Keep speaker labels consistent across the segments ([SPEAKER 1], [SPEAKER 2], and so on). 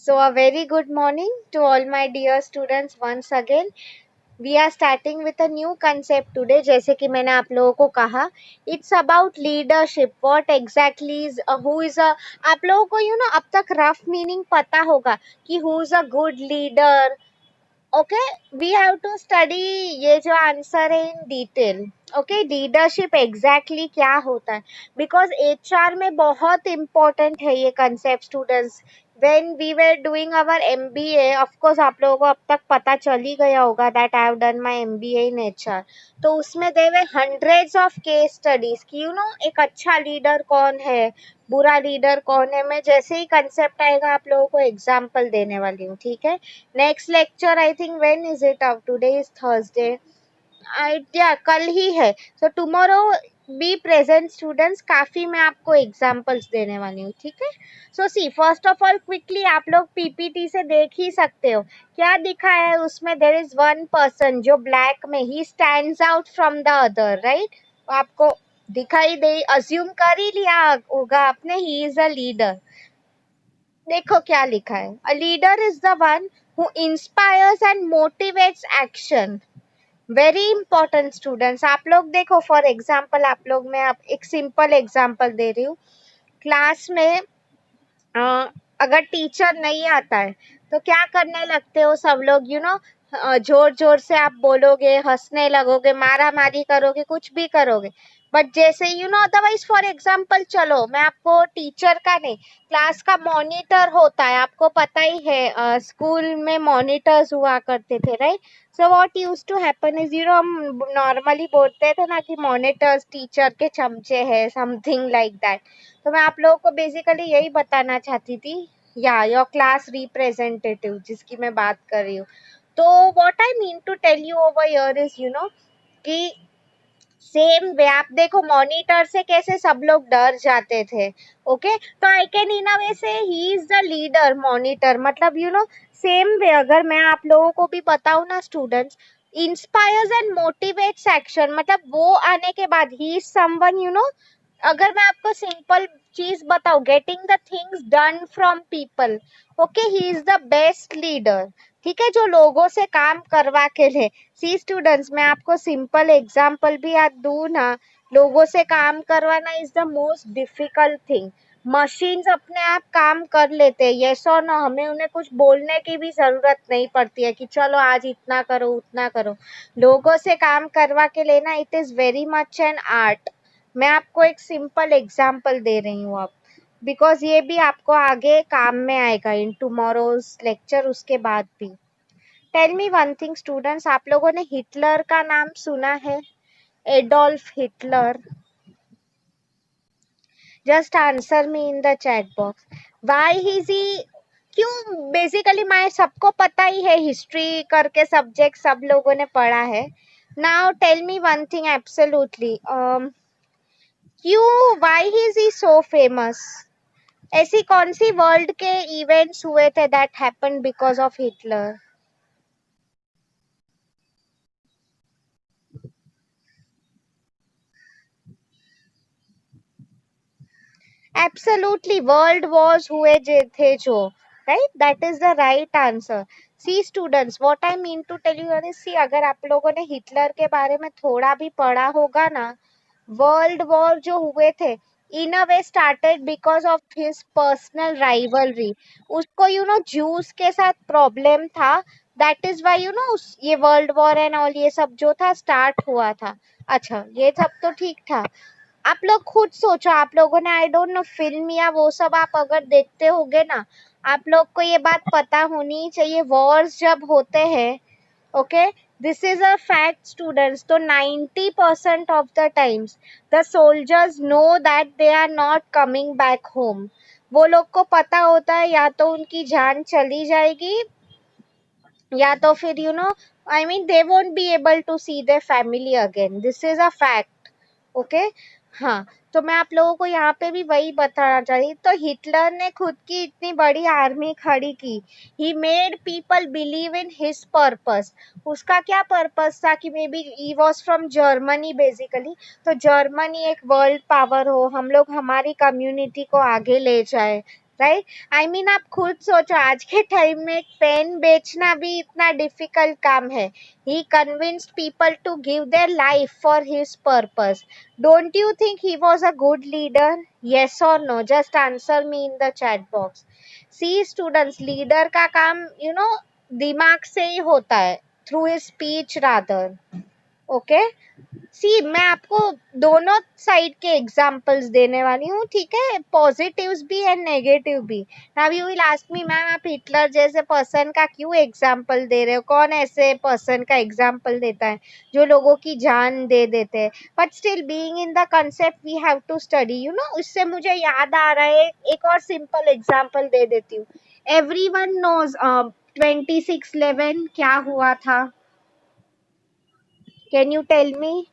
[SPEAKER 1] So, a very good morning to all my dear students once again. We are starting with a new concept today. जैसे कि मैंने आप लोगों को कहा, it's about leadership. What exactly is who is a आप लोगों को अब तक रफ मीनिंग पता होगा कि who is a good leader. Okay we have to study ये जो आंसर है in detail. Okay leadership exactly क्या होता है, बिकॉज एचआर में बहुत इंपॉर्टेंट है ये concept students. When we were doing our MBA, of course आप लोगों को अब तक पता चल ही गया होगा that I have done my MBA in HR. तो उसमें दे वे हंड्रेड्स ऑफ केस स्टडीज कि एक अच्छा लीडर कौन है, बुरा लीडर कौन है. मैं जैसे ही कंसेप्ट आएगा आप लोगों को एग्जाम्पल देने वाली हूँ, ठीक है. Next lecture I think when is it out, today is Thursday. या कल ही है. So tomorrow be present students. काफी मैं आपको एग्जांपल्स देने वाली हूँ, ठीक है. सो सी फर्स्ट ऑफ ऑल क्विकली आप लोग पीपीटी से देख ही सकते हो क्या दिखा है उसमें. देयर इज वन पर्सन जो ब्लैक में he stands out from the other, right. आपको दिखाई दे, अज्यूम कर ही लिया होगा आपने, ही इज अ लीडर. देखो क्या लिखा है. A leader is the one who inspires and motivates action. Very important students. आप लोग देखो फॉर एग्जाम्पल, आप लोग मैं आप एक सिंपल एग्जाम्पल दे रही हूँ. क्लास में अगर टीचर नहीं आता है तो क्या करने लगते हो सब लोग, जोर जोर से आप बोलोगे, हंसने लगोगे, मारा मारी करोगे, कुछ भी करोगे. बट जैसे अदरवाइज फॉर एग्जाम्पल, चलो मैं आपको टीचर का नहीं, क्लास का मॉनिटर होता है. आपको पता ही है स्कूल में मॉनिटर्स हुआ करते थे, right. So what used to happen is, हम नॉर्मली बोलते थे ना कि मॉनिटर्स टीचर के चमचे हैं, समथिंग लाइक दैट. तो मैं आप लोगों को बेसिकली यही बताना चाहती थी, या योर क्लास रिप्रेजेंटेटिव जिसकी मैं बात कर रही हूँ. तो what I mean to tell you over here is कि सेम वे आप देखो मॉनिटर से कैसे सब लोग डर जाते थे. ओके तो आई कैन इन अ वे से he is the leader. Monitor मतलब सेम वे अगर मैं आप लोगों को भी बताऊं ना students, inspires and motivates action, मतलब वो आने के बाद ही इज समवन अगर मैं आपको सिंपल चीज बताऊं, getting the things done from people. Okay he is the best leader, ठीक है, जो लोगों से काम करवा के ले. सी स्टूडेंट्स, मैं आपको सिंपल एग्जांपल भी आज दूं ना, लोगों से काम करवाना is the most difficult thing. Machines अपने आप काम कर लेते हैं, यस और नो, हमें उन्हें कुछ बोलने की भी जरूरत नहीं पड़ती है कि चलो आज इतना करो उतना करो. लोगों से काम करवा के लेना, it is very much an art. मैं आपको एक सिंपल एग्जांपल दे रही हूँ अब, बिकॉज ये भी आपको आगे काम में आएगा इन टुमारोज लेक्चर, उसके बाद भी. Tell me one thing students, आप लोगों ने हिटलर का नाम सुना है? Adolf Hitler. Just answer me in the chat box. Why is he, क्यों, बेसिकली मैं सबको पता ही है, हिस्ट्री करके सब्जेक्ट सब लोगों ने पढ़ा है. Now tell me one thing absolutely, क्यों, why is he so famous? ऐसी कौन सी वर्ल्ड के इवेंट्स हुए थे that happened because of Hitler? Absolutely world wars हुए थे जो, right, that is the right answer. See students, what I mean to tell you is, see अगर आप लोगों ने हिटलर के बारे में थोड़ा भी पढ़ा होगा ना, वर्ल्ड वॉर जो हुए थे, in a way started because of his personal rivalry. उसको ज्यूस के साथ प्रॉब्लम था, दैट इज वाई ये वर्ल्ड वॉर एंड ऑल ये सब जो था स्टार्ट हुआ था. अच्छा ये सब तो ठीक था. आप लोग खुद सोचो, आप लोगों ने आई डोंट नो फिल्म या वो सब आप अगर देखते होगे ना, आप लोग को ये बात पता होनी चाहिए, वॉर्स जब होते हैं, okay, this is a fact students, तो 90% of the times the soldiers know that they are not coming back home. वो लोग को पता होता है या तो उनकी जान चली जाएगी, या तो फिर I mean they won't be able to see their family again. This is a fact. Okay हाँ. तो मैं आप लोगों को यहाँ पे भी वही बताना चाहिए. तो हिटलर ने खुद की इतनी बड़ी आर्मी खड़ी की, he made people believe in his purpose. उसका क्या पर्पस था कि may be he was from Germany basically. तो जर्मनी एक वर्ल्ड पावर हो, हम लोग हमारी कम्युनिटी को आगे ले जाए, राइट। आई मीन आप खुद सोचो, आज के टाइम में पेन बेचना भी इतना डिफिकल्ट काम है। He convinced people to give their life for his purpose. Don't you think he was a good leader? Yes और no, just answer me in the chat box. See students, leader का काम दिमाग से ही होता है, through his speech rather. Okay, see मैं आपको दोनों साइड के एग्जांपल्स देने वाली हूँ, ठीक है, पॉजिटिव्स भी एंड नेगेटिव भी। Now you will ask me, ma'am आप हिटलर जैसे पर्सन का क्यों एग्जांपल दे रहे हो? कौन ऐसे पर्सन का एग्जांपल देता है जो लोगों की जान दे देते हैं? But still being in the concept we have to study, उससे मुझे याद आ रहा है, एक और सिंपल एग्जांपल दे देती हूँ। एवरीवन नोज 26/11 क्या हुआ था? Can you tell me?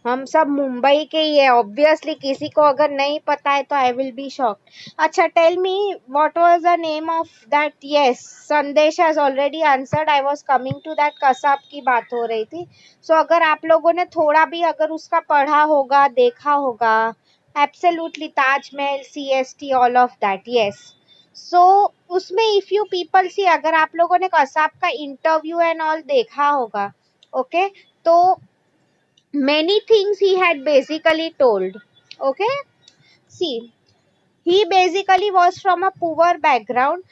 [SPEAKER 1] हम सब मुंबई के ही है, ऑब्वियसली किसी को अगर नहीं पता है तो आई विल बी शॉक्ड। अच्छा, tell me what was the name of that? Yes, Sandesh has already answered, I was coming to that, Kasab की बात हो रही थी। सो अगर आप लोगों ने थोड़ा भी अगर उसका पढ़ा होगा, देखा होगा, absolutely Taj Mahal, CST, all of that, yes. So उसमें इफ यू पीपल सी, अगर आप लोगों ने कसाब का इंटरव्यू एंड ऑल देखा होगा, ओके, तो many things he had basically told. Okay, see, he basically was from a poor background.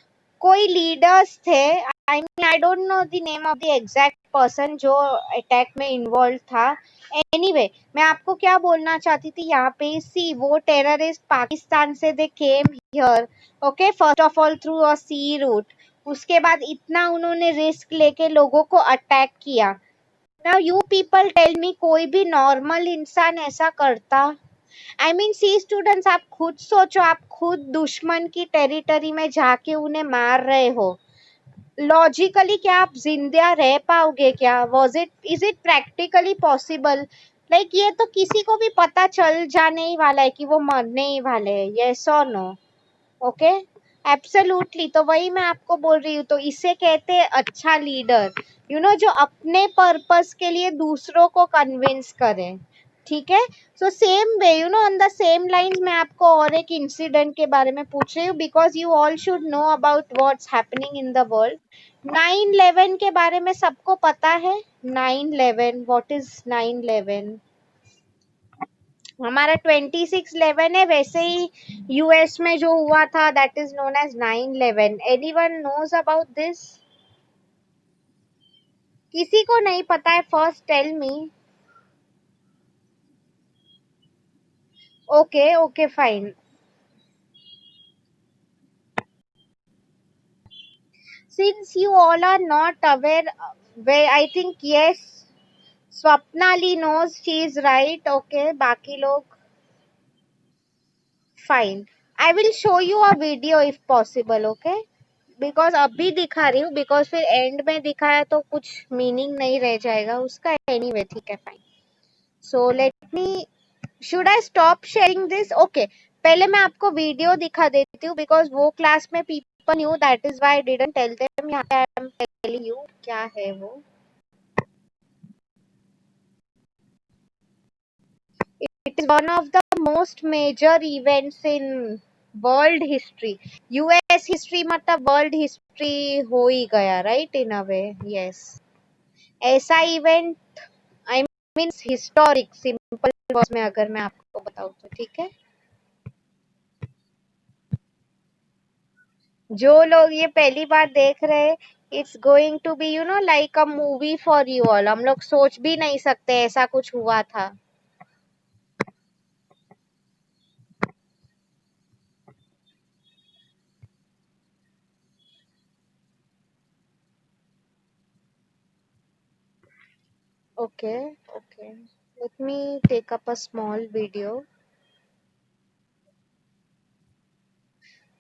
[SPEAKER 1] कोई लीडर्स थे, I mean I don't know the name of the exact person जो attack में involve था। Anyway, मैं आपको क्या बोलना चाहती थी यहाँ पे, सी वो टेररिस्ट पाकिस्तान से they came here, okay, first of all through a sea route. उसके बाद इतना उन्होंने रिस्क लेके लोगों को अटैक किया। Now you people tell me, कोई भी नॉर्मल इंसान ऐसा करता? आई मीन सी स्टूडेंट्स, आप खुद सोचो, आप खुद दुश्मन की टेरिटरी में जाके उन्हें मार रहे हो। लॉजिकली क्या आप जिंदा रह पाओगे क्या? Was it, is it practically possible? Like ये तो किसी को भी पता चल जाने ही वाला है कि वो मरने ही वाले हैं, यस और नो? Okay, absolutely. तो वही मैं आपको बोल रही हूँ, तो इसे कहते हैं अच्छा लीडर, जो अपने पर्पस के लिए दूसरों को कन्विंस करे, ठीक है। So same way, on the same line, मैं आपको और एक इंसिडेंट के बारे में पूछ रही हूँ, because you all should know about what's happening in the world. 9/11 के बारे में सबको पता है? 9/11, व्हाट इज 9/11? हमारा 26/11 है, वैसे ही यूएस में जो हुआ था that is known as 9/11। Anyone knows about this? किसी को नहीं पता है? First tell me. Okay okay fine. Since you all are not aware, way I think yes, Swapnali knows, she is right. Okay, बाकी लोग fine. I will show you a video if possible, okay, because अभी दिखा रही हूँ, because फिर and में दिखाया तो कुछ मीनिंग नहीं रह जाएगा उसका। एनीवे, ठीक है, fine. So let me, should I stop sharing this? Okay, पहले मैं आपको वीडियो दिखा देती हूँ, बिकॉज वो क्लास में people knew, that is why I didn't tell them. यहाँ पे आई एम टेलिंग यू क्या है वो। It is one of the most major events in world history. US history मतलब वर्ल्ड हिस्ट्री हो ही गया, right, in a way, yes. ऐसा event, I mean historic, simple words में अगर मैं आपको बताऊं तो, ठीक है। जो लोग ये पहली बार देख रहे हैं, it's going to be like a movie for you all. हम लोग सोच भी नहीं सकते ऐसा कुछ हुआ था। Okay okay, let me take up a small video.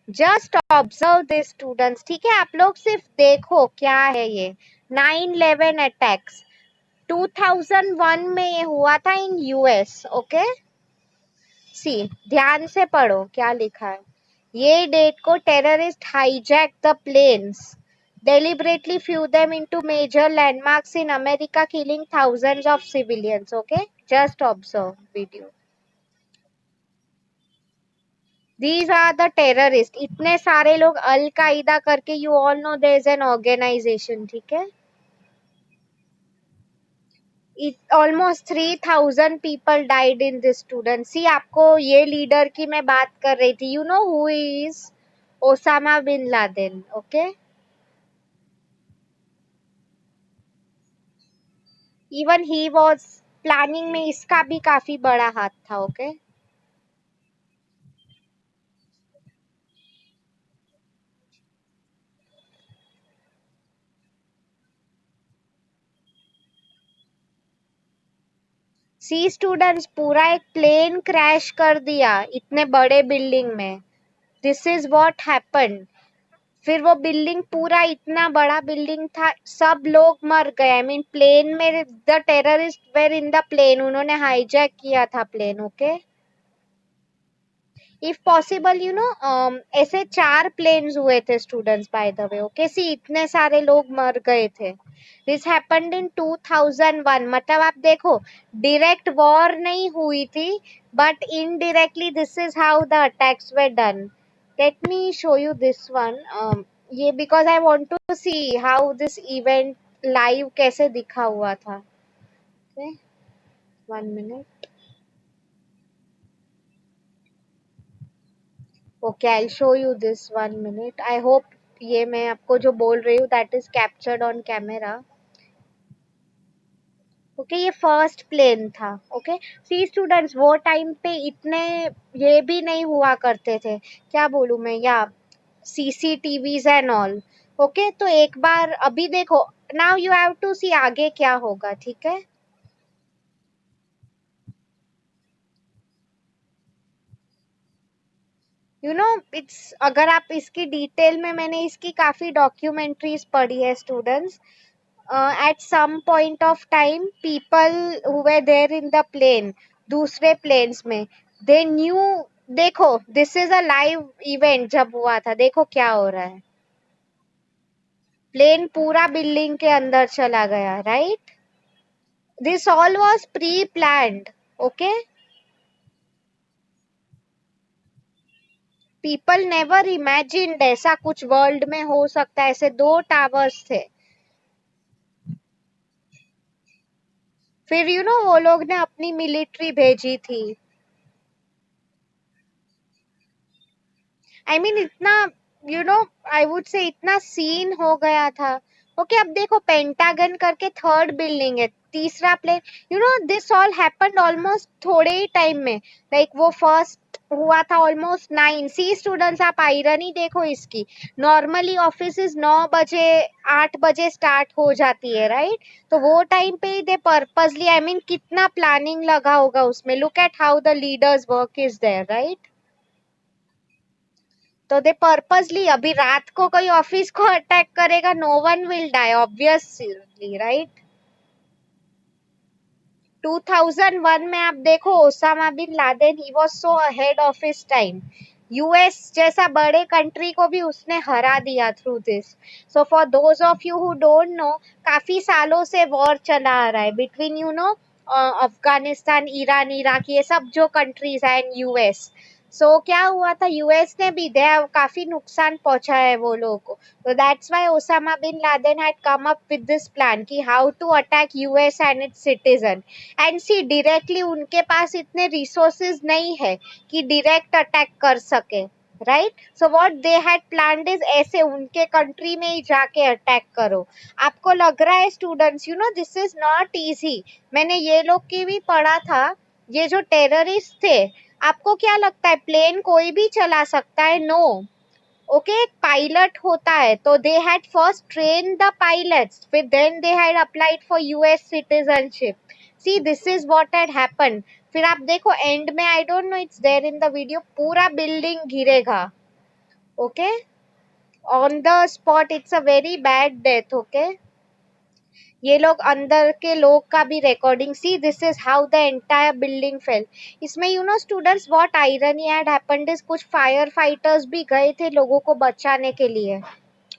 [SPEAKER 1] Just observe this students, ठीक है, आप लोग सिर्फ देखो क्या है ये। 9/11 अटैक्स 2001 में ये हुआ था इन यूएस, ओके। सी, ध्यान से पढ़ो क्या लिखा है। ये डेट को terrorist hijack the planes, deliberately flew them into major landmarks in America, killing thousands of civilians. Okay, just observe video. These are the terrorist. इतने सारे लोग अल कायदा करके, you all know there is an organisation, ठीक है। Almost 3000 people died in this student. See, आपको ये leader की मैं बात कर रही थी, you know who is Osama bin Laden, okay. Even he was planning में, इसका भी काफी बड़ा हाथ था, ओके। सी स्टूडेंट्स, पूरा एक प्लेन क्रैश कर दिया इतने बड़े बिल्डिंग में। This is what happened. फिर वो बिल्डिंग, पूरा इतना बड़ा बिल्डिंग था, सब लोग मर गए। आई मीन प्लेन में, the terrorist were in the plane, उन्होंने हाईजैक किया था plane, okay. If possible, you know, ऐसे 4 प्लेन्स हुए थे students, by the way, okay. See, इतने सारे लोग मर गए थे। This happened in 2001। मतलब आप देखो, डायरेक्ट वॉर नहीं हुई थी, but indirectly this is how the attacks were done. Let me show you this one. ये because I want to see how this event live कैसे दिखा हुआ था, okay. 1 minute। Okay, I show you this. 1 minute। I hope ये मैं आपको जो बोल रही हूँ that is captured on camera, okay. ये फर्स्ट प्लेन था, ओके। सी स्टूडेंट्स, वो टाइम पे इतने ये भी नहीं हुआ करते थे, क्या बोलूं मैं, या सीसीटीवीज एंड ऑल, ओके। तो एक बार अभी देखो, नाउ यू हैव टू सी आगे क्या होगा, ठीक है। यू नो, इट्स, अगर आप इसकी डिटेल में, मैंने इसकी काफी डॉक्यूमेंट्रीज पढ़ी है students. At some point of time, people who were there in the plane, दूसरे planes में, they knew। देखो, this is a live event। जब हुआ था, देखो क्या हो रहा है। प्लेन पूरा बिल्डिंग के अंदर चला गया, right. This all was pre planned, okay. People never imagined ऐसा कुछ वर्ल्ड में हो सकता है। ऐसे 2 टावर्स थे। फिर यू नो, वो लोग ने अपनी मिलिट्री भेजी थी। आई मीन इतना, यू नो, आई वुड से इतना सीन हो गया था, ओके। अब देखो, पेंटागन करके थर्ड बिल्डिंग है, तीसरा plane. You know, this all happened almost थोड़े ही टाइम में। लाइक वो फर्स्ट हुआ था ऑलमोस्ट 9। सी स्टूडेंट्स, आप आयरनी देखो इसकी। नॉर्मली ऑफिस 9 बजे, 8 बजे स्टार्ट हो जाती है, राइट। तो वो टाइम पे ही दे पर्पसली, आई मीन कितना प्लानिंग लगा होगा उसमें। Look at how the leaders work is there, right. तो दे पर्पसली, अभी रात को कोई ऑफिस को अटैक करेगा, no one will die obviously, right. 2001 में आप देखो, Osama bin Laden, he was so ahead of his time. US जैसा बड़े कंट्री को भी उसने हरा दिया through this. So for those of you who don't know, काफी सालों से वॉर चला आ रहा है between, you know, Afghanistan, Iran, Iraq, ये सब जो कंट्रीज है, एंड यूएस। सो क्या हुआ था, यूएस ने भी दे काफी नुकसान पहुंचा है वो लोगों को। तो that's why Osama bin Laden had come up with this plan कि how to attack US and its citizen. And see, directly उनके पास इतने रिसोर्सेज नहीं है कि डायरेक्ट अटैक कर सके, right. So what they had planned is, ऐसे उनके कंट्री में ही जाके अटैक करो। आपको लग रहा है students, you know, this is not easy. मैंने ये लोग की भी पढ़ा था, ये जो टेररिस्ट थे। आपको क्या लगता है प्लेन कोई भी चला सकता है? No, okay. एक पायलट होता है, तो they had first train the pilots, फिर then they had applied for US citizenship. See, this is what had happened. फिर आप देखो एंड में, I don't know, it's there in the video, पूरा बिल्डिंग गिरेगा, okay, on the spot. It's a very bad death, okay. ये लोग अंदर के लोग का भी recording, see this is how the entire building fell. इसमें, you know students, what irony had happened is, कुछ फायर फाइटर्स भी गए थे लोगों को बचाने के लिए,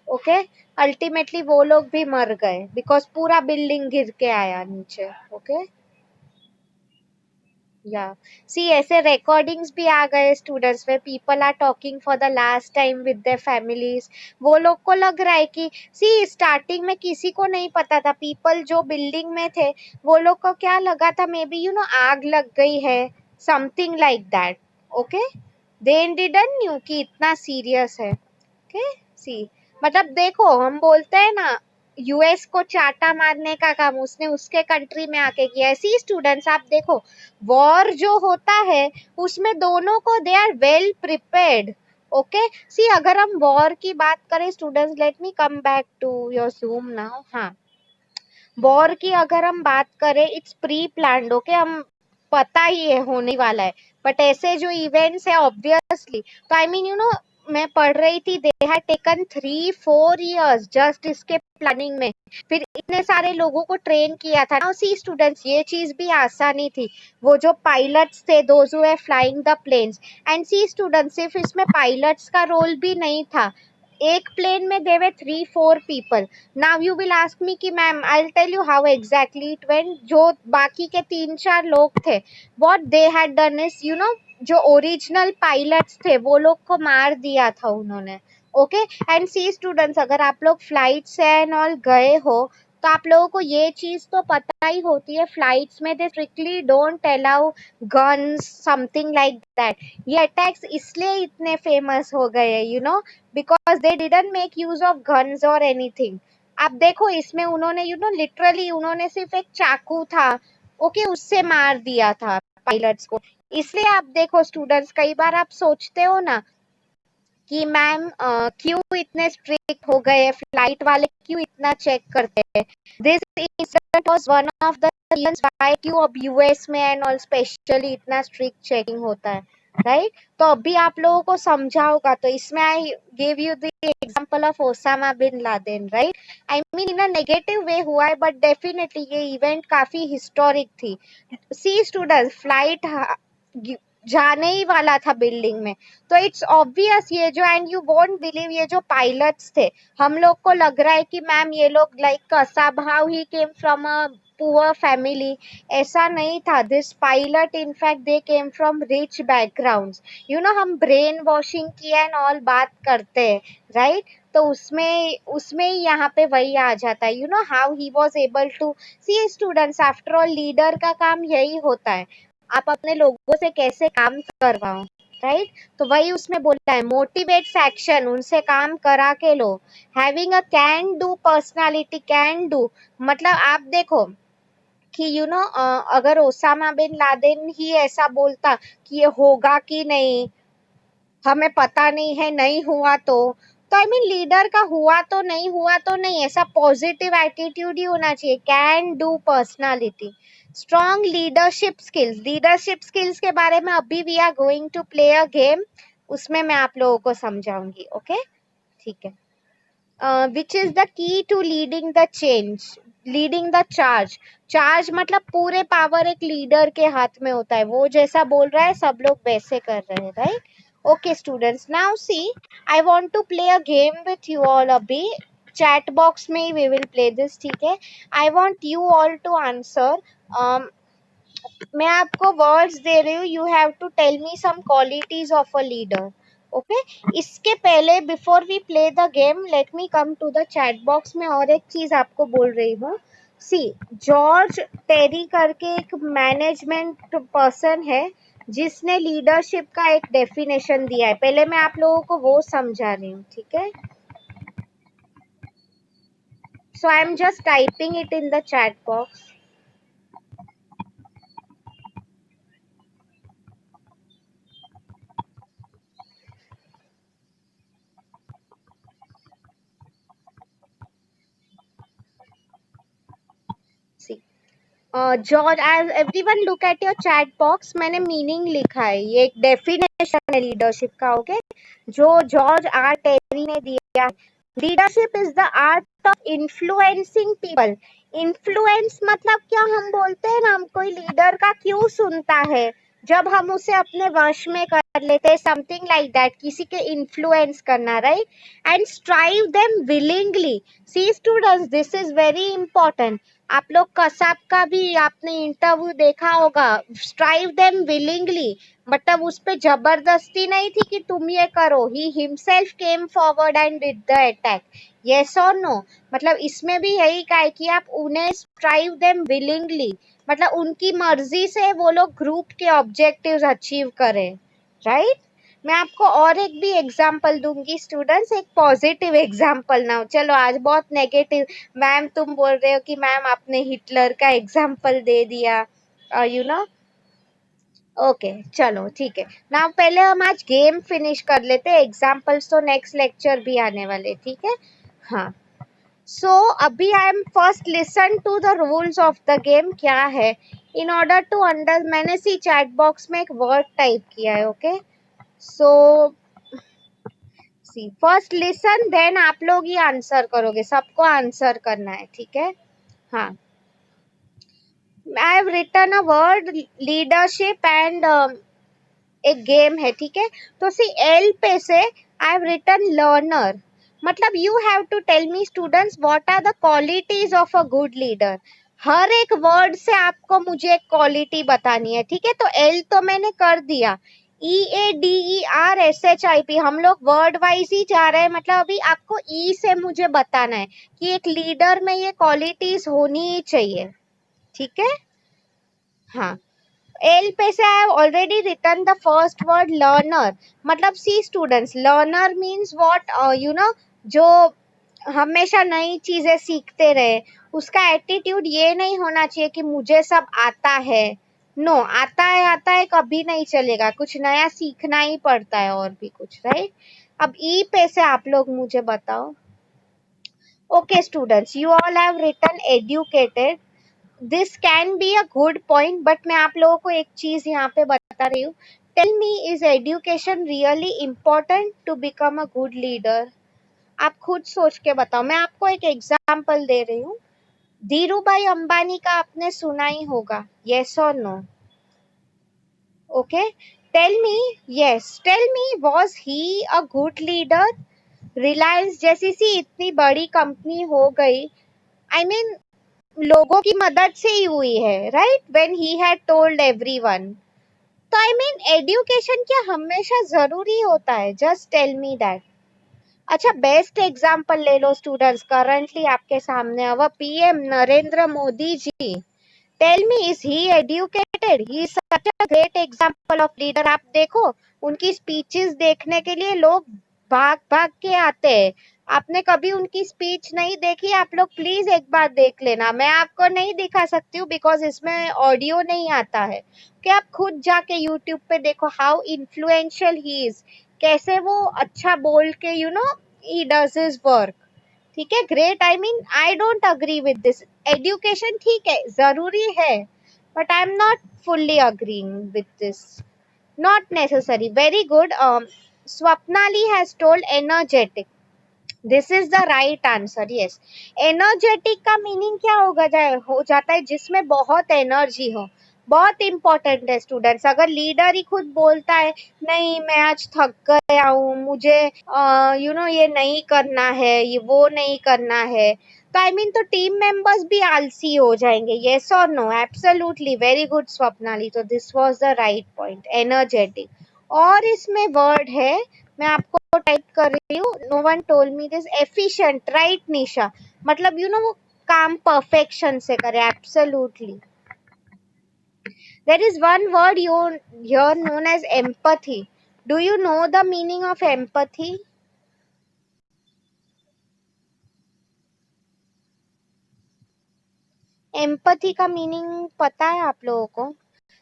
[SPEAKER 1] ओके। अल्टीमेटली वो लोग भी मर गए बिकॉज पूरा बिल्डिंग गिर के आया नीचे, ओके। या सी ऐसे रिकॉर्डिंग्स भी आ गए स्टूडेंट्स में, people are talking for the last time with their families. वो लोग को लग रहा है कि सी स्टार्टिंग में किसी को नहीं पता था, पीपल जो बिल्डिंग में थे वो लोग को क्या लगा था, मे बी आग लग गई है, something like that. Okay, they didn't knew कि इतना सीरियस है। ओके, सी मतलब देखो, हम बोलते हैं ना यूएस को चाटा मारने का काम उसने उसके कंट्री में आके किया है। सी स्टूडेंट्स, आप देखो वॉर जो होता है उसमें दोनों को they are well prepared. Okay, see अगर हम वॉर की बात करें students, let me come back to your Zoom now. हाँ, वॉर की अगर हम बात करें, इट्स प्री प्लान्ड। ओके, हम पता ही है होने वाला है, बट ऐसे जो इवेंट्स है ऑब्वियसली, तो आई मीन मैं पढ़ रही थी, they had taken 3-4 years just इसके प्लानिंग में, फिर इतने सारे लोगों को ट्रेन किया था ना। सी स्टूडेंट्स, ये चीज भी आसानी थी, वो जो पायलट्स थे, those who were flying the planes. And see students, सिर्फ इसमें पायलट्स का रोल भी नहीं था, एक प्लेन में देवे 3-4 people। Now you will ask me कि ma'am, I will tell you how exactly it went. जो बाकी के 3-4 लोग थे, what they had done is, जो ओरिजिनल पायलट्स थे वो लोग को मार दिया था उन्होंने। ओके, एंड सी स्टूडेंट्स, अगर आप लोग फ्लाइट से एंड ऑल गए हो तो आप लोगों को ये चीज तो पता ही होती है, फ्लाइट्स में they strictly don't allow guns, something like that. ये अटैक्स इसलिए इतने फेमस हो गए, because they didn't make use of guns और एनीथिंग। आप देखो इसमें उन्होंने लिटरली उन्होंने सिर्फ एक चाकू था, ओके, उससे मार दिया था पायलट्स को। इसलिए आप देखो स्टूडेंट्स, कई बार आप सोचते हो ना कि मैम क्यों इतने स्ट्रिक्ट हो गए, फ्लाइट वाले क्यों इतना चेक करते हैं। This incident was one of the reasons why क्यों अब यूएस में एंड ऑल स्पेशली इतना स्ट्रिक्ट चेकिंग होता है, राइट। तो अभी आप लोगों को समझा होगा, तो इसमें I give you the example of Osama bin Laden, right. I mean in a negative way हुआ है, बट डेफिनेटली ये इवेंट काफी हिस्टोरिक थी। सी स्टूडेंट, फ्लाइट जाने ही वाला था बिल्डिंग में, तो इट्स ऑब्वियस ये जो, एंड यू वोंट बिलीव, ये जो पायलट्स थे, हम लोग को लग रहा है कि मैम ये लोग like somehow he came from a poor family. ऐसा नहीं था, this pilot in fact they came from rich backgrounds. हम ब्रेन वॉशिंग की एंड ऑल बात करते हैं, राइट। तो उसमें उसमें ही यहाँ पे वही आ जाता है, how he was able to see students. After all leader का काम यही होता है, आप अपने लोगों से कैसे काम करवाओ, राइट। तो वही उसमें बोलता है, मोटिवेट्स एक्शन, उनसे काम करा के लो। Having a can do personality, can do मतलब आप देखो कि अगर ओसामा बिन लादेन ही ऐसा बोलता कि ये होगा कि नहीं, हमें पता नहीं है, नहीं हुआ तो आई मीन लीडर का हुआ तो नहीं, हुआ तो नहीं, ऐसा पॉजिटिव एटीट्यूड ही होना चाहिए। Can do personality, strong leadership skills के बारे में अभी we are going to play a game, उसमें मैं आप लोगों को समझाऊंगी। ओके, ठीक है। Which is the key to leading the charge मतलब पूरे पावर एक लीडर के हाथ में होता है, वो जैसा बोल रहा है सब लोग वैसे कर रहे हैं, right. Okay students, now see I want to play a game with you all. अभी चैट बॉक्स में वी विल प्ले दिस, ठीक है। I want you all to answer, मैं आपको वर्ड्स दे रही हूँ, you have to tell me some qualities of a leader. Okay, इसके पहले before we play the game, let me come to the chat box में और एक चीज आपको बोल रही हूँ। सी, जॉर्ज टेरी करके एक मैनेजमेंट पर्सन है जिसने लीडरशिप का एक डेफिनेशन दिया है, पहले मैं आप लोगों को वो समझा रही हूँ, ठीक है। So I am just typing it in the chat box. See, George, as everyone look at your chat box, मैंने मीनिंग लिखा है, ये एक डेफिनेशन है लीडरशिप का। ओके, जो जॉर्ज आर टेरी ने दिया, leadership is the art of influencing people. Influence मतलब क्या, हम बोलते हैं ना, हम कोई लीडर का क्यों सुनता है, जब हम उसे अपने वश में कर लेते हैं, समथिंग लाइक दैट, किसी के इन्फ्लुएंस करना, right. And strive them willingly. See students, this is very important. आप लोग कसाब का भी आपने इंटरव्यू देखा होगा, स्ट्राइव देम विलिंगली, मतलब उस पे जबरदस्ती नहीं थी कि तुम ये करो, he himself came forward and did the attack, yes और नो। मतलब इसमें भी यही कहा है कि आप उन्हें स्ट्राइव देम विलिंगली, मतलब उनकी मर्जी से वो लोग ग्रुप के ऑब्जेक्टिव्स अचीव करें, राइट। मैं आपको और एक भी एग्जाम्पल दूंगी स्टूडेंट्स, एक पॉजिटिव एग्जाम्पल ना, चलो आज बहुत नेगेटिव। मैम तुम बोल रहे हो कि मैम आपने हिटलर का एग्जाम्पल दे दिया, यू नो। ओके चलो ठीक है ना, पहले हम आज गेम फिनिश कर लेते हैं, एग्जाम्पल्स तो नेक्स्ट लेक्चर भी आने वाले, ठीक है। हाँ, सो अभी I am first listen to the rules of the game क्या है, इन ऑर्डर टू अंडर, मैंने सी चैट बॉक्स में एक वर्ड टाइप किया है, ओके। सो सी फर्स्ट लिसन, देन आप लोग ही आंसर करोगे, सबको आंसर करना है, ठीक है। हाँ, I have written a word leadership and एक गेम है, ठीक है। तो सी एल पे से आई हैव रिटन लर्नर, मतलब you have to tell me students what are the qualities of a good leader. हर एक वर्ड से आपको मुझे एक क्वालिटी बतानी है, ठीक है। तो एल तो मैंने कर दिया, EADERSHIP, हम लोग वर्ड वाइज ही जा रहे हैं, मतलब अभी आपको ई से मुझे बताना है कि एक लीडर में ये क्वालिटीज होनी ही चाहिए, ठीक है। हाँ, एल पे से I have already written the first word learner, मतलब see students, learner means what, you know, जो हमेशा नई चीजें सीखते रहे, उसका एटीट्यूड ये नहीं होना चाहिए कि मुझे सब आता है, नो, आता है कभी नहीं चलेगा, कुछ नया सीखना ही पड़ता है और भी कुछ, राइट। अब ई पे से आप लोग मुझे बताओ। Okay students, you all have written educated, this can be a good point, but मैं आप लोगों को एक चीज यहाँ पे बता रही हूँ, tell me is education really important to become a good leader? आप खुद सोच के बताओ, मैं आपको एक एग्जाम्पल दे रही हूँ, धीरू भाई अंबानी का आपने सुना ही होगा, यस और no? Okay, tell me, yes tell me, was he a good leader? Reliance जैसी सी इतनी बड़ी कंपनी हो गई, आई मीन लोगों की मदद से ही हुई है, right, when he had told everyone. तो आई मीन एजुकेशन क्या हमेशा जरूरी होता है? Just tell me that. अच्छा, बेस्ट एग्जांपल ले लो स्टूडेंट्स, करंटली आपके सामने अब PM Narendra Modi ji, tell me is he educated? He is such a great example of leader. आप देखो, उनकी स्पीचेस देखने के लिए लोग भाग भाग के आते हैं। आपने कभी उनकी स्पीच नहीं देखी? आप लोग प्लीज एक बार देख लेना, मैं आपको नहीं दिखा सकती हूँ बिकॉज इसमें ऑडियो नहीं आता है, कि आप खुद जाके यूट्यूब पे देखो हाउ इन्फ्लुएंशियल ही इज, कैसे वो अच्छा बोल के you know he does his work, ठीक है, great. I mean I don't agree with this, education ठीक है जरूरी है, but I am not fully agreeing with this, not necessary. Very good, Swapnali has told energetic, this is the right answer, yes. Energetic का meaning क्या हो जाता है? जिसमें बहुत एनर्जी हो, बहुत इंपॉर्टेंट है स्टूडेंट्स। अगर लीडर ही खुद बोलता है नहीं मैं आज थक गया हूँ, मुझे यू नो ये नहीं करना है, ये वो नहीं करना है, तो आई मीन तो टीम मेंबर्स भी आलसी हो जाएंगे, यस और no? Absolutely, very good Swapnali, तो this was the right point, energetic. और इसमें वर्ड है, मैं आपको टाइप कर रही हूँ, no one told me this, efficient, right Nisha, मतलब यू नो वो काम परफेक्शन से करे, absolutely. There is one word you here known as empathy. Do you know the meaning of empathy? Empathy का मीनिंग पता है आप लोगों को?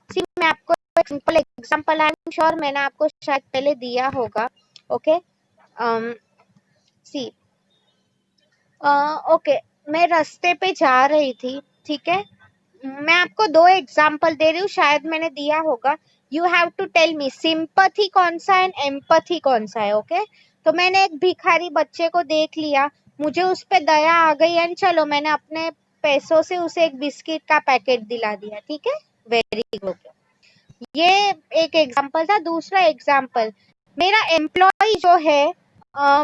[SPEAKER 1] सी मैं आपको एक simple example, I am sure मैंने आपको शायद पहले दिया होगा, ओके। सी ओके, मैं रास्ते पे जा रही थी, ठीक है, मैं आपको दो एग्जाम्पल दे रही हूँ, शायद मैंने दिया होगा। You have to tell me sympathy कौन सा है, एम्पैथी कौन सा है, ओके। तो मैंने एक भिखारी बच्चे को देख लिया, मुझे उस पे दया आ गई एंड चलो मैंने अपने पैसों से उसे एक बिस्किट का पैकेट दिला दिया, ठीक है, वेरी गुड। ये एक एग्जाम्पल था। दूसरा एग्जाम्पल, मेरा एम्प्लॉय जो है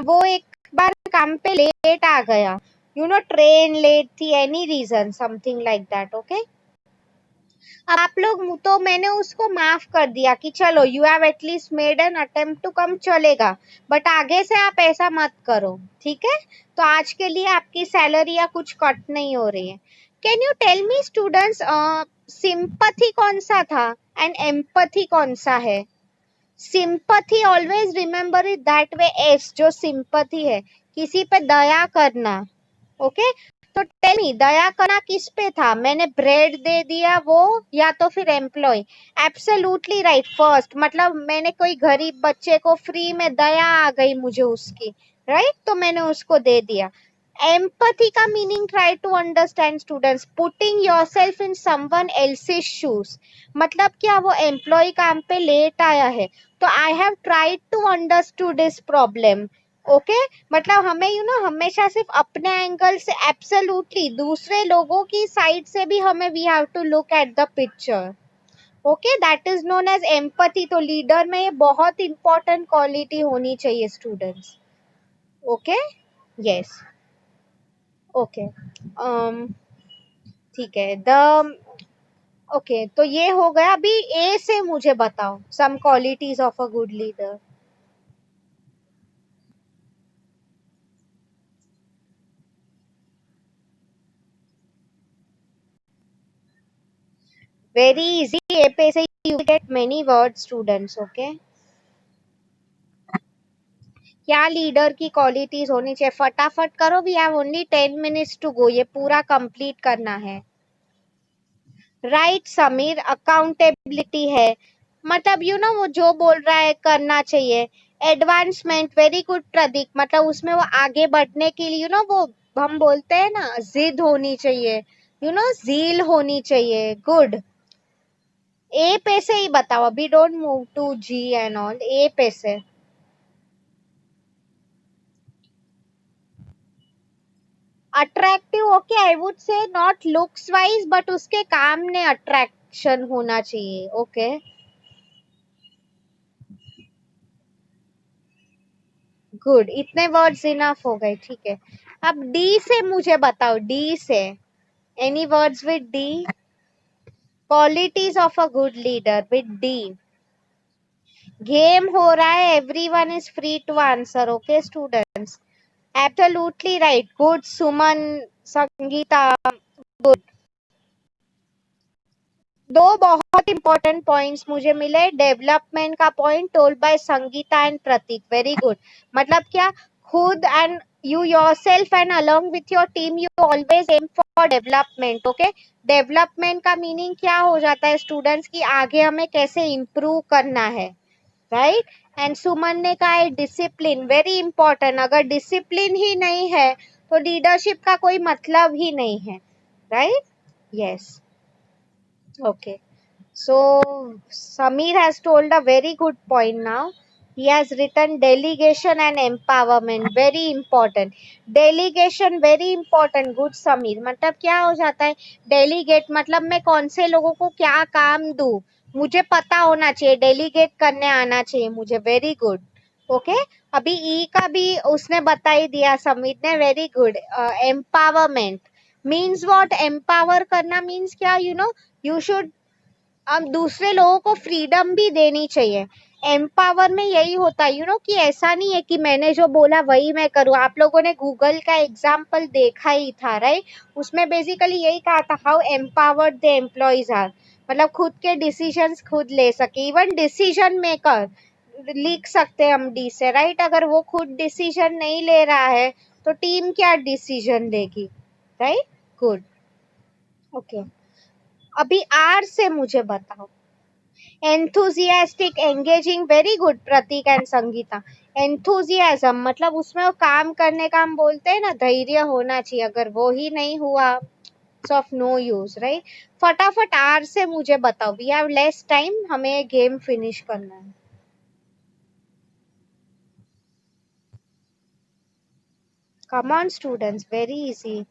[SPEAKER 1] वो एक बार काम पे लेट आ गया, ट्रेन लेट थी, any reason, something like that. Okay, अब आप लोग, तो मैंने उसको माफ कर दिया कि चलो you have at least made an attempt to come, चलेगा, बट आगे से आप ऐसा मत करो. ठीक है, तो आज के लिए आपकी सैलरी या कुछ कट नहीं हो रही है. Can you tell me students, sympathy कौन सा था एंड एम्पथी कौन सा है? Sympathy, always remember it that way. As जो सिंपथी है, किसी पे दया करना. ओके, तो टेल मी, दया करना किस पे था? मैंने ब्रेड दे दिया वो, या तो फिर एम्प्लॉय? Absolutely right, first. मतलब मैंने कोई गरीब बच्चे को फ्री में, दया आ गई मुझे उसकी, राइट, तो मैंने उसको दे दिया. एम्पथी का meaning, try to understand students, putting yourself in someone else's shoes. मतलब क्या, वो एम्प्लॉय काम पे लेट आया है, तो I have tried to understood this problem. Okay, मतलब हमें हमेशा सिर्फ अपने एंगल से, एब्सोल्युटली दूसरे लोगों की साइड से भी हमें, we have to look at the picture. Okay, that is known as empathy. तो लीडर में ये बहुत इंपॉर्टेंट क्वालिटी होनी चाहिए स्टूडेंट्स. ओके, यस, ओके, ठीक है. द ओके, तो ये हो गया. अभी ए से मुझे बताओ some qualities of a good leader. Very easy. A पे से you get many word students. Okay, क्या लीडर की क्वालिटीज होनी चाहिए? फटाफट करो, we have only 10 minutes to go, ये पूरा कंप्लीट करना है. राइट समीर, अकाउंटेबिलिटी है. मतलब वो जो बोल रहा है करना चाहिए. Advancement, very good Pradeep. मतलब उसमें वो आगे बढ़ने के लिए वो, हम बोलते हैं ना, जिद होनी चाहिए, जील होनी चाहिए. गुड. ए पे से ही बताओ, अभी don't move to G and all. A पे से. Attractive, okay, I would say not looks wise, but उसके काम ने अट्रैक्शन होना चाहिए. Okay, good. इतने वर्ड्स इनफ हो गए, ठीक है. अब डी से मुझे बताओ, डी से any words with D, qualities of a good leader with D. Game हो रहा है, everyone is free to answer. Okay students, absolutely right. Good Suman, Sangeeta, good. दो बहुत इंपॉर्टेंट पॉइंट्स मुझे मिले. डेवलपमेंट का point told by Sangeeta and Prateek, very good. मतलब क्या, खुद and you yourself and along with your team you always aim for development. okay, development का meaning क्या हो जाता है स्टूडेंट्स की, आगे हमें कैसे इम्प्रूव करना है, राइट. एंड सुमन ने कहा है डिसिप्लिन, वेरी इंपॉर्टेंट. अगर डिसिप्लिन ही नहीं है तो लीडरशिप का कोई मतलब ही नहीं है, right. Yes, okay. So Samir has told a very good point now. He has written delegation and empowerment, very important. Delegation very important. Good Samir. मतलब क्या हो जाता है? Delegate मतलब मैं कौन से लोगों को क्या काम दूं, मुझे पता होना चाहिए, डेलीगेट करने आना चाहिए मुझे. Very good. ओके, अभी ई का भी उसने बता ही दिया समीर ने, very good. Empowerment means what? Empower करना मीन्स क्या, यू शुड, अब दूसरे लोगों को फ्रीडम भी देनी चाहिए. एम्पावर में यही होता है, कि ऐसा नहीं है कि मैंने जो बोला वही मैं करूँ. आप लोगों ने गूगल का एग्जाम्पल देखा ही था, राइट. उसमें बेसिकली यही कहा था, how empowered the employees are. मतलब खुद के डिसीजंस खुद ले सके, इवन डिसीजन मेकर लिख सकते हैं हम डी से, राइट. अगर वो खुद डिसीजन नहीं ले रहा है तो टीम क्या डिसीजन लेगी, राइट. गुड. ओके, अभी आर से मुझे बताओ. Enthusiastic, engaging, very good Prateek and Sangeeta. Enthusiasm मतलब उसमें वो काम करने का, हम बोलते हैं ना, धैर्य होना चाहिए. अगर वो ही नहीं हुआ, it's of no use, right. फटाफट आर से मुझे बताओ, वी हैव लेस टाइम, हमें गेम फिनिश करना है. Come on students, very easy.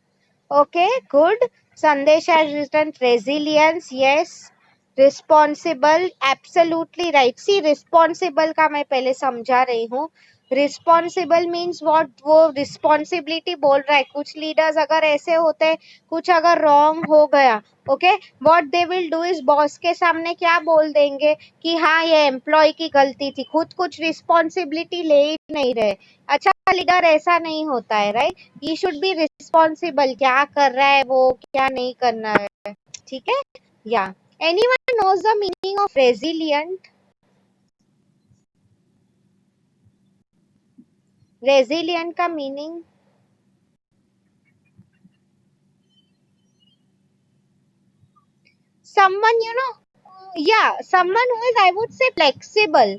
[SPEAKER 1] Okay, good. Sandesh has written resilience, yes. Responsible, absolutely right. See responsible का मैं पहले समझा रही हूँ. रिस्पॉन्सिबल मीन्स व्हाट, वो रिस्पॉन्सिबिलिटी बोल रहा है। कुछ लीडर्स अगर ऐसे होते, कुछ अगर रॉन्ग हो गया, okay, what they will do is boss के सामने क्या बोल देंगे कि हाँ ये एम्प्लॉय की गलती थी, खुद कुछ रिस्पॉन्सिबिलिटी ले ही नहीं रहे। अच्छा लीडर ऐसा नहीं होता है, right? He should be responsible, क्या कर रहा है वो, क्या नहीं करना है। ठीक है, या anyone knows the meaning of resilient? Resilient का meaning, someone, yeah, someone who is, I would say, flexible.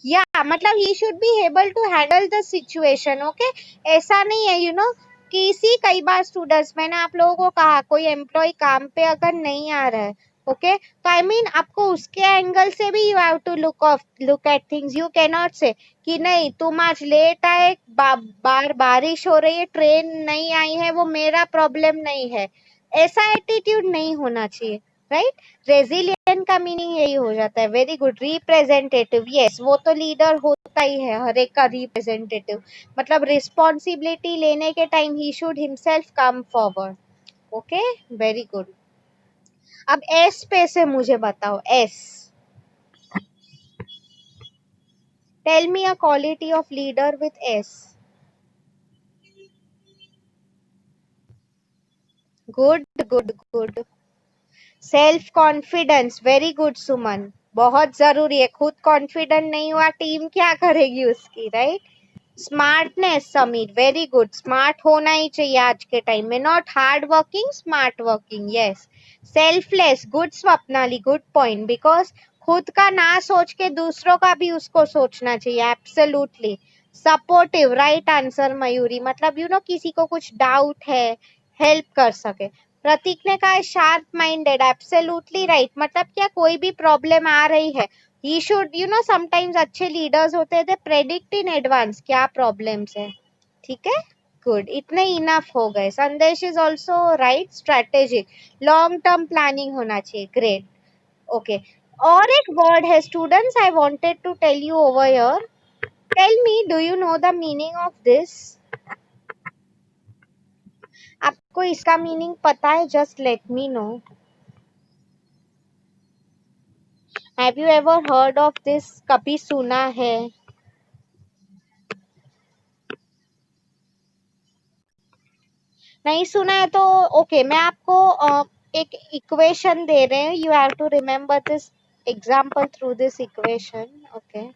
[SPEAKER 1] या मतलब he should be able to handle the situation, okay. ऐसा नहीं है, किसी कई बार स्टूडेंट्स, मैंने आप लोगों को कहा कोई एम्प्लॉय काम पे अगर नहीं आ रहा है, ओके, तो आई मीन आपको उसके एंगल से भी you have to look at things. You can not say कि नहीं तुम आज लेट आए, बार बारिश हो रही है, ट्रेन नहीं आई है, वो मेरा प्रॉब्लम नहीं है। ऐसा एटीट्यूड नहीं होना चाहिए, राइट? रेजिलियंट का मीनिंग यही हो जाता है। Very good. रिप्रेजेंटेटिव, यस, वो तो लीडर होता ही है, हर एक का रिप्रेजेंटेटिव। मतलब रिस्पॉन्सिबिलिटी लेने के टाइम ही should himself come forward. Okay, very good. अब एस पे से मुझे बताओ, S. Tell me a quality of leader with S. Good good good. Self confidence, very good Suman, बहुत जरूरी है। खुद कॉन्फिडेंट नहीं हुआ, टीम क्या करेगी उसकी, right? Smartness Sameer, very good. Smart होना ही चाहिए आज के टाइम में, not hard working, smart working, yes. Selfless, good Swapnali, good point, because खुद का ना सोच के दूसरों का भी उसको सोचना चाहिए, absolutely. Supportive, right answer Mayuri, मतलब किसी को कुछ डाउट है, हेल्प कर सके। प्रतीक ने कहा शार्प माइंडेड, एब्सोल्युटली राइट, मतलब क्या कोई भी प्रॉब्लम आ रही है, ही शुड, समटाइम्स अच्छे लीडर्स होते हैं, दे प्रेडिक्ट इन एडवांस क्या प्रॉब्लम्स है। ठीक है, गुड, इतने इनफ हो गए। Sandesh is also right, strategic, long term planning होना चाहिए, ग्रेट। ओके, और एक वर्ड है students, I wanted to tell you over here. Tell me, do you know the meaning of this? आपको इसका मीनिंग पता है? Just let me know. Have you ever heard of this? कभी सुना है? नहीं सुना है तो ओके, मैं आपको एक इक्वेशन दे रहे हैं, you have to remember this example through this equation, okay.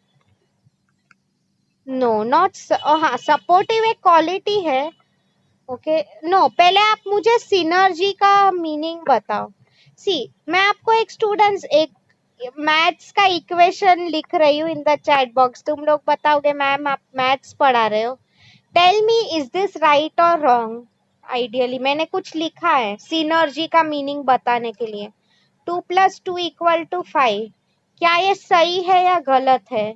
[SPEAKER 1] No not, हाँ, सपोर्टिव एक क्वालिटी है, ओके। नो, पहले आप मुझे सिनर्जी का मीनिंग बताओ। सी, मैं आपको एक स्टूडेंट्स एक मैथ्स का इक्वेशन लिख रही हूँ इन द चैट बॉक्स, तुम लोग बताओगे मैम आप मैथ्स पढ़ा रहे हो। Tell me, is this right और रॉन्ग? आइडियली मैंने कुछ लिखा है सिनर्जी का मीनिंग बताने के लिए। 2 + 2 = 5, क्या ये सही है या गलत है?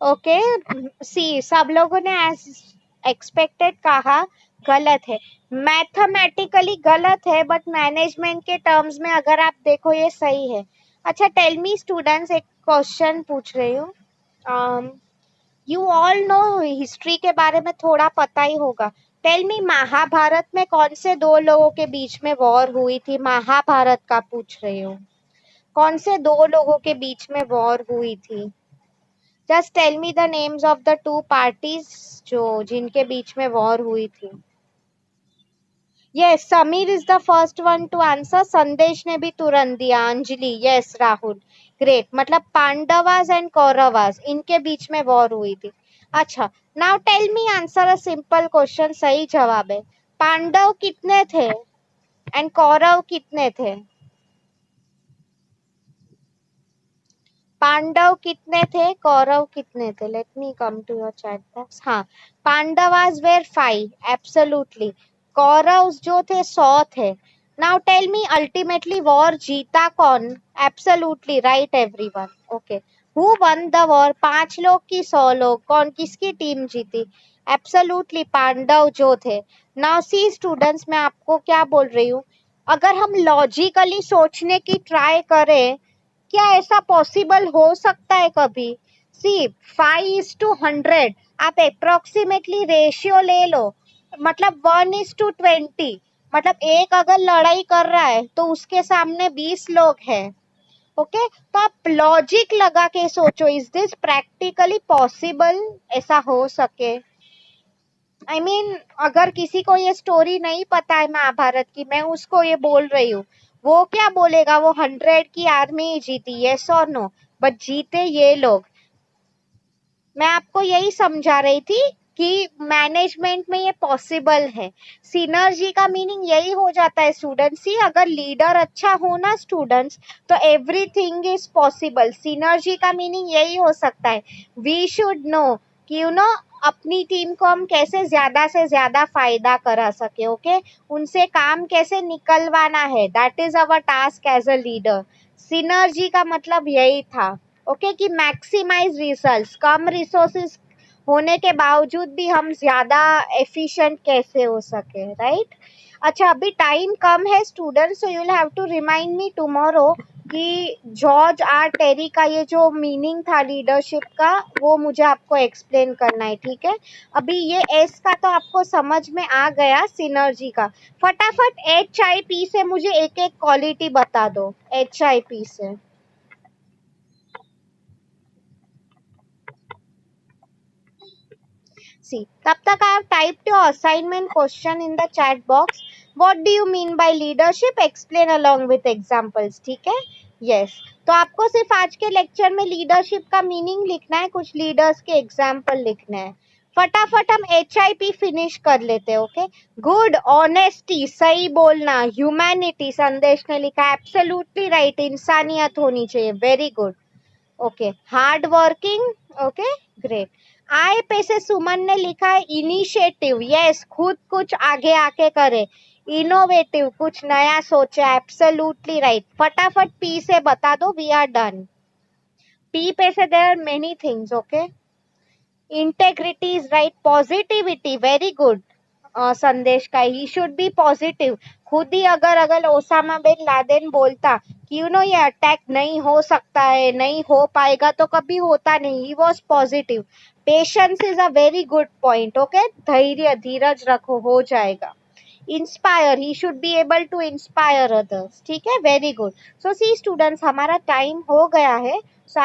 [SPEAKER 1] ओके, सी, सब लोगों ने एज एक्सपेक्टेड कहा गलत है। मैथमेटिकली गलत है, बट मैनेजमेंट के टर्म्स में अगर आप देखो ये सही है। अच्छा, टेल मी स्टूडेंट्स, एक क्वेश्चन पूछ रही हूँ। यू ऑल नो, हिस्ट्री के बारे में थोड़ा पता ही होगा। टेल मी, महाभारत में कौन से दो लोगों के बीच में वॉर हुई थी? महाभारत का पूछ रही हूँ, कौन से दो लोगों के बीच में वॉर हुई थी? Just tell me the names of the two parties जो जिनके बीच में वॉर हुई थी। Yes, Sameer is the first one to answer, Sandesh ने भी तुरंत दिया, अंजलि, यस, राहुल, ग्रेट, मतलब पांडवास एंड कौरवास, इनके बीच में वॉर हुई थी। अच्छा, now tell me answer a simple question, सही जवाब है। पांडव कितने थे एंड कौरव कितने थे? पांडव कितने थे, कौरव कितने थे? Let me come to your chat box. हाँ, पांडवास वेर 5, एब्सोल्युटली। कौरव जो थे 100 थे। Now tell me, ultimately war जीता कौन? Absolutely right everyone. Okay. Who won the war? 5 लोग की 100 लोग? कौन किसकी टीम जीती? Absolutely पांडव जो थे. Now see students, मैं आपको क्या बोल रही हूँ, अगर हम लॉजिकली सोचने की ट्राई करें, क्या ऐसा पॉसिबल हो सकता है कभी? सी 5:100, आप अप्रोक्सीमेटली रेशियो ले लो, मतलब 1:20, मतलब एक अगर लड़ाई कर रहा है तो उसके सामने 20 लोग हैं. ओके, तो आप लॉजिक लगा के सोचो, इज दिस प्रैक्टिकली पॉसिबल? ऐसा हो सके? आई मीन अगर किसी को ये स्टोरी नहीं पता है महाभारत की, मैं उसको ये बोल रही हूँ, वो क्या बोलेगा? वो 100 की आर्मी जीती, यस और नो? बट जीते ये लोग. मैं आपको यही समझा रही थी कि मैनेजमेंट में ये पॉसिबल है. सिनर्जी का मीनिंग यही हो जाता है स्टूडेंट्स, ही अगर लीडर अच्छा हो ना स्टूडेंट्स, तो एवरीथिंग इज पॉसिबल. सिनर्जी का मीनिंग यही हो सकता है, वी शुड नो कि अपनी टीम को हम कैसे ज्यादा से ज्यादा फायदा करा सके. ओके, उनसे काम कैसे निकलवाना है, that is our task as a leader. Synergy का मतलब यही था. ओके, कि मैक्सिमाइज रिजल्ट्स, कम रिसोर्सेज होने के बावजूद भी हम ज्यादा एफिशिएंट कैसे हो सके, राइट? अच्छा, अभी टाइम कम है students, so you will have to remind me tomorrow कि जॉर्ज आर टेरी का ये जो मीनिंग था लीडरशिप का, वो मुझे आपको एक्सप्लेन करना है. ठीक है, अभी ये एस का तो आपको समझ में आ गया, सिनर्जी का. फटाफट HIP से मुझे एक एक क्वालिटी बता दो, HIP से. See, तब तक I have typed your assignment question in the chat box. What do you mean by leadership? Explain along with examples. ठीक है? Yes. तो आपको सिर्फ आज के लेक्चर में लीडरशिप का मीनिंग लिखना है, कुछ लीडर्स के एग्जाम्पल लिखने हैं. फटाफट हम HIP फिनिश कर लेते हैं. ओके, गुड, ऑनेस्टी, सही बोलना, ह्यूमैनिटी, संदेश ने लिखा एब्सोल्युटली राइट, इंसानियत होनी चाहिए, very good. Okay, hard working, okay, great. I पे से सुमन ने लिखा है इनिशिएटिव, यस, खुद कुछ आगे आके करे. इनोवेटिव, कुछ नया सोचे, एब्सोल्युटली राइट. फटाफट पी से बता दो, वी आर डन. पी पे से there are many things. Okay, integrity is right, positivity, very good. Sandesh का ही शुड बी पॉजिटिव. खुद ही अगर ओसामा बिन लादेन बोलता कि ये अटैक नहीं हो सकता है, नहीं हो पाएगा, तो कभी होता नहीं. He was positive. Patience is a very good point. Okay, धैर्य, धीरज रखो, हो जाएगा. Inspire, he should be able to inspire others. ठीक है, very good. So see students, हमारा टाइम हो गया है. सो